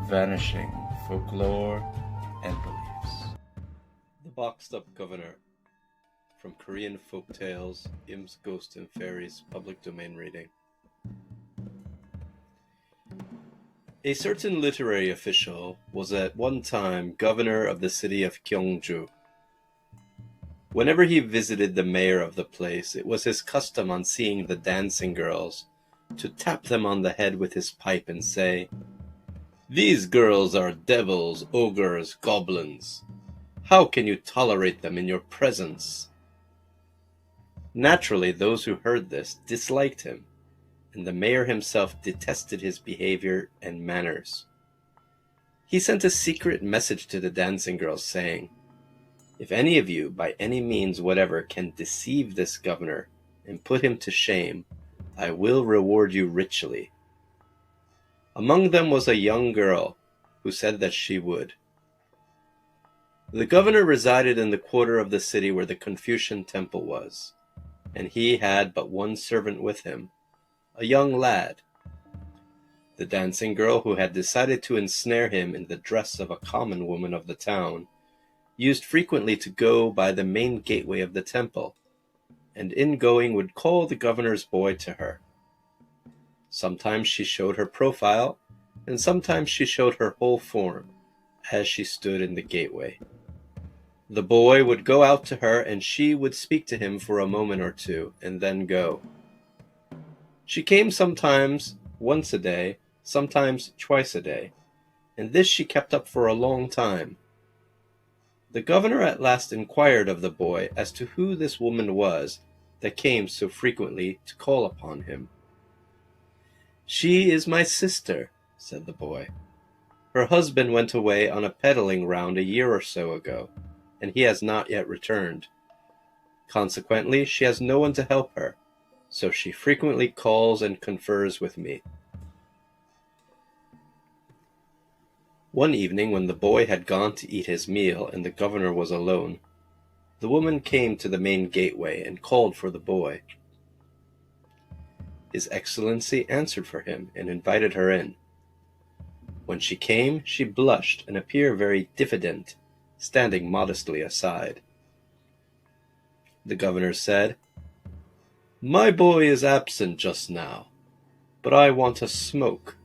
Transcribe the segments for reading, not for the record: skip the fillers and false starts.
vanishing folklore and beliefs. The Boxed Up Governor, from Korean Folktales, Imps, Ghosts and Fairies, public domain reading. A certain literary official was at one time governor of the city of Gyeongju. Whenever he visited the mayor of the place, it was his custom on seeing the dancing girls to tap them on the head with his pipe and say, "These girls are devils, ogres, goblins. How can you tolerate them in your presence?" Naturally, those who heard this disliked him, and the mayor himself detested his behavior and manners. He sent a secret message to the dancing girls saying, "If any of you, by any means whatever, can deceive this governor and put him to shame, I will reward you richly." Among them was a young girl who said that she would. The governor resided in the quarter of the city where the Confucian temple was, and he had but one servant with him, a young lad. The dancing girl, who had decided to ensnare him in the dress of a common woman of the town, used frequently to go by the main gateway of the temple, and in going would call the governor's boy to her. Sometimes she showed her profile, and sometimes she showed her whole form, as she stood in the gateway. The boy would go out to her, and she would speak to him for a moment or two, and then go. She came sometimes once a day, sometimes twice a day, and this she kept up for a long time. The governor at last inquired of the boy as to who this woman was that came so frequently to call upon him. "She is my sister," said the boy. "Her husband went away on a peddling round a year or so ago, and he has not yet returned. Consequently, she has no one to help her, so she frequently calls and confers with me." One evening, when the boy had gone to eat his meal and the governor was alone, the woman came to the main gateway and called for the boy. His Excellency answered for him and invited her in. When she came, she blushed and appeared very diffident, standing modestly aside. The governor said, "My boy is absent just now, but I want a smoke.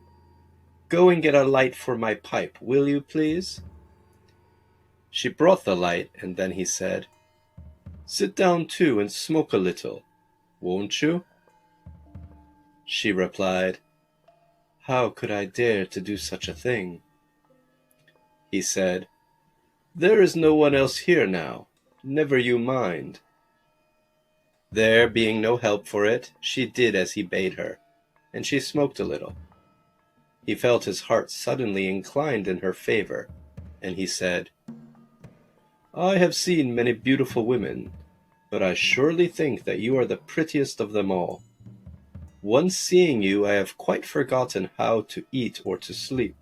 Go and get a light for my pipe, will you please?" She brought the light, and then he said, "Sit down too and smoke a little, won't you?" She replied, "How could I dare to do such a thing?" He said, "There is no one else here now, never you mind." There being no help for it, she did as he bade her, and she smoked a little. He felt his heart suddenly inclined in her favor, and he said, "I have seen many beautiful women, but I surely think that you are the prettiest of them all. Once seeing you, I have quite forgotten how to eat or to sleep.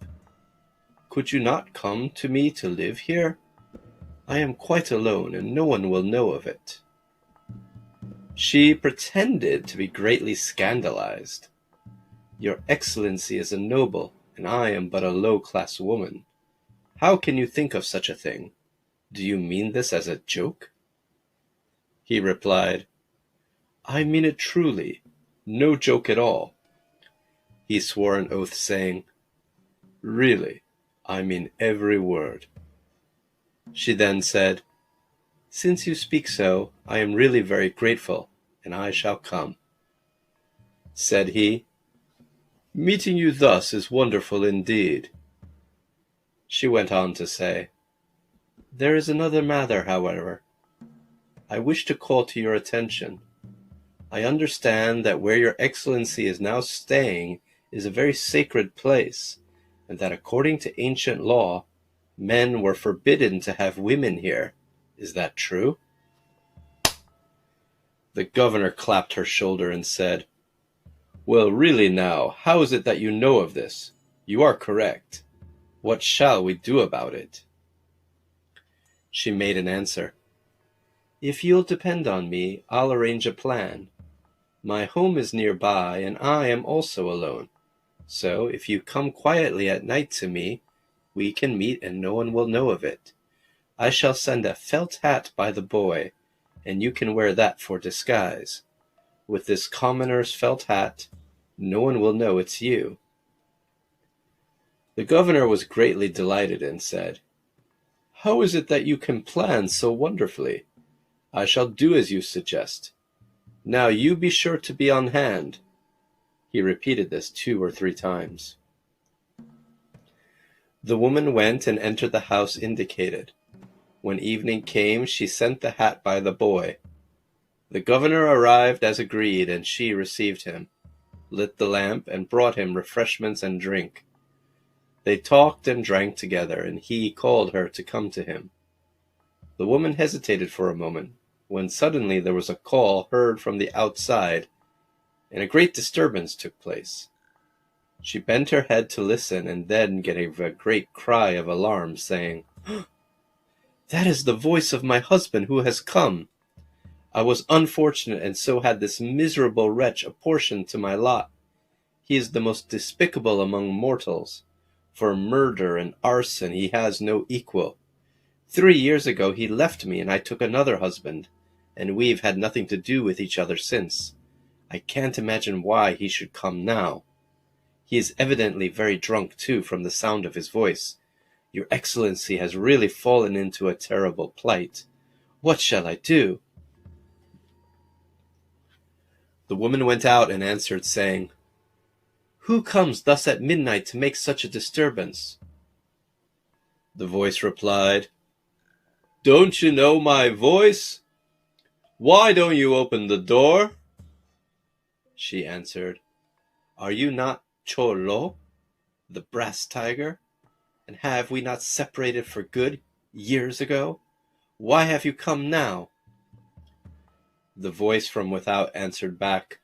Could you not come to me to live here? I am quite alone, and no one will know of it." She pretended to be greatly scandalized. "Your Excellency is a noble, and I am but a low-class woman. How can you think of such a thing? Do you mean this as a joke?" He replied, "I mean it truly, no joke at all." He swore an oath, saying, "Really, I mean every word." She then said, "Since you speak so, I am really very grateful, and I shall come." Said he, "Meeting you thus is wonderful indeed." She went on to say, "There is another matter, however. I wish to call to your attention. I understand that where your Excellency is now staying is a very sacred place, and that according to ancient law, men were forbidden to have women here. Is that true?" The governor clapped her shoulder and said, "Well, really now, how is it that you know of this? You are correct. What shall we do about it?" She made an answer. "If you'll depend on me, I'll arrange a plan. My home is nearby, and I am also alone. So if you come quietly at night to me, We can meet and no one will know of it. I shall send a felt hat by the boy, and you can wear that for disguise. With this commoner's felt hat, no one will know it's you." The governor was greatly delighted and said, "How is it that you can plan so wonderfully? I shall do as you suggest. Now you be sure to be on hand." He repeated this 2 or 3 times. The woman went and entered the house indicated. When evening came, she sent the hat by the boy. The governor arrived as agreed, and she received him, lit the lamp, and brought him refreshments and drink. They talked and drank together, and he called her to come to him. The woman hesitated for a moment, when suddenly there was a call heard from the outside, and a great disturbance took place. She bent her head to listen, and then gave a great cry of alarm, saying, "That is the voice of my husband who has come. I was unfortunate, and so had this miserable wretch apportioned to my lot. He is the most despicable among mortals. For murder and arson he has no equal. 3 years ago he left me, and I took another husband, and we've had nothing to do with each other since. I can't imagine why he should come now. He is evidently very drunk, too, from the sound of his voice. Your Excellency has really fallen into a terrible plight. What shall I do?" The woman went out and answered, saying, "Who comes thus at midnight to make such a disturbance?" The voice replied, "Don't you know my voice? Why don't you open the door?" She answered, "Are you not Cholo, the brass tiger? And have we not separated for good years ago? Why have you come now?" The voice from without answered back,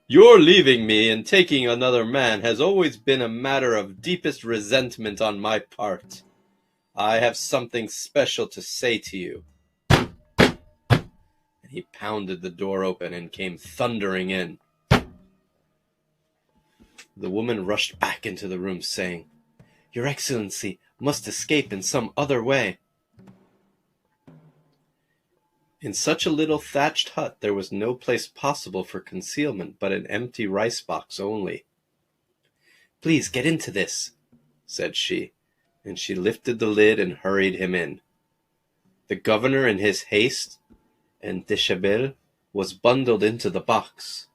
"Your leaving me and taking another man has always been a matter of deepest resentment on my part. I have something special to say to you." And he pounded the door open and came thundering in. The woman rushed back into the room, saying, "Your Excellency must escape in some other way." In such a little thatched hut there was no place possible for concealment but an empty rice box only. "Please get into this," said she, and she lifted the lid and hurried him in. The governor, in his haste and dishabille, was bundled into the box.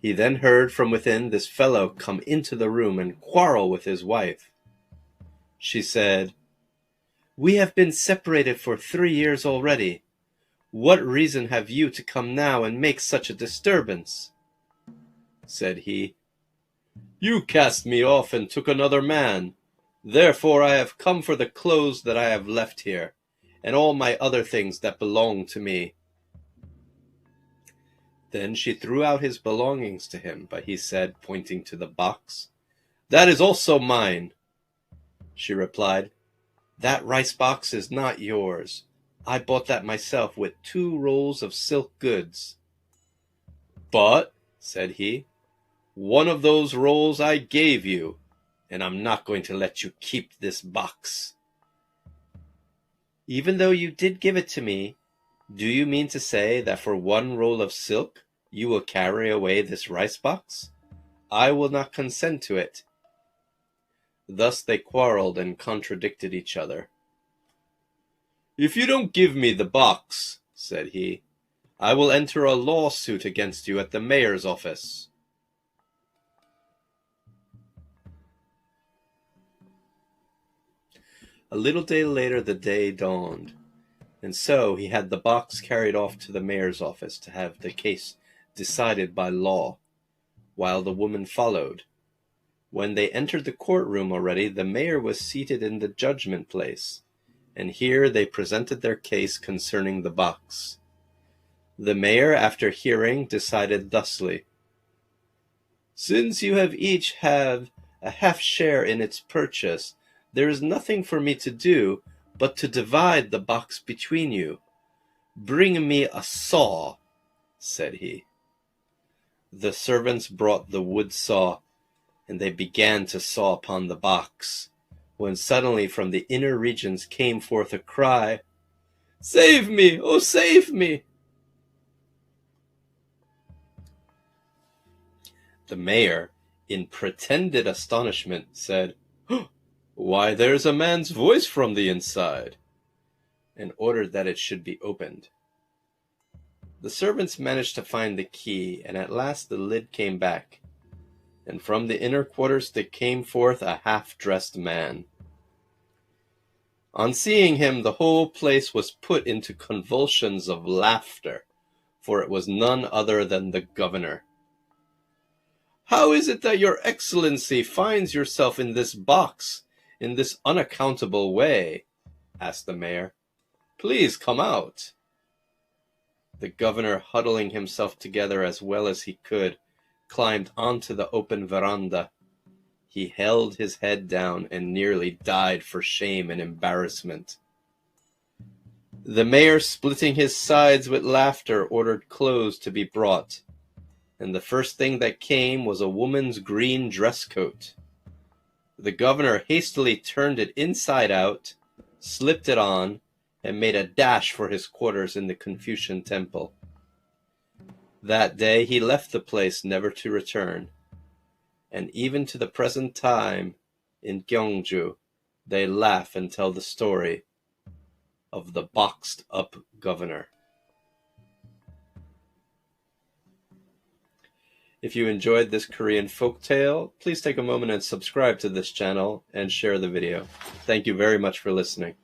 He then heard from within this fellow come into the room and quarrel with his wife. She said, "We have been separated for 3 years already. What reason have you to come now and make such a disturbance?" Said he, "You cast me off and took another man. Therefore I have come for the clothes that I have left here, and all my other things that belong to me." Then she threw out his belongings to him, but he said, pointing to the box, "That is also mine." She replied, "That rice box is not yours. I bought that myself with 2 rolls of silk goods." "But," said he, "one of those rolls I gave you, and I'm not going to let you keep this box." "Even though you did give it to me, do you mean to say that for 1 roll of silk you will carry away this rice box? I will not consent to it." Thus they quarreled and contradicted each other. "If you don't give me the box," said he, "I will enter a lawsuit against you at the mayor's office." A little day later the day dawned, and so he had the box carried off to the mayor's office to have the case decided by law, while the woman followed. When they entered the courtroom already, the mayor was seated in the judgment place, and here they presented their case concerning the box. The mayor, after hearing, decided thusly: "Since you have each have a half share in its purchase, there is nothing for me to do but to divide the box between you. Bring me a saw," said he. The servants brought the wood saw, and they began to saw upon the box, when suddenly from the inner regions came forth a cry, "Save me! Oh, save me!" The mayor, in pretended astonishment, said, "Why, there's a man's voice from the inside," and ordered that it should be opened. The servants managed to find the key, and at last the lid came back, and from the inner quarters there came forth a half-dressed man. On seeing him, the whole place was put into convulsions of laughter, for it was none other than the governor. "How is it that your excellency finds yourself in this box in this unaccountable way?" asked the mayor. "Please come out." The governor, huddling himself together as well as he could, climbed onto the open veranda. He held his head down and nearly died for shame and embarrassment. The mayor, splitting his sides with laughter, ordered clothes to be brought, and the first thing that came was a woman's green dress coat. The governor hastily turned it inside out, slipped it on, and made a dash for his quarters in the Confucian temple. That day he left the place never to return, and even to the present time in Gyeongju they laugh and tell the story of the boxed-up governor. If you enjoyed this Korean folktale, please take a moment and subscribe to this channel and share the video. Thank you very much for listening.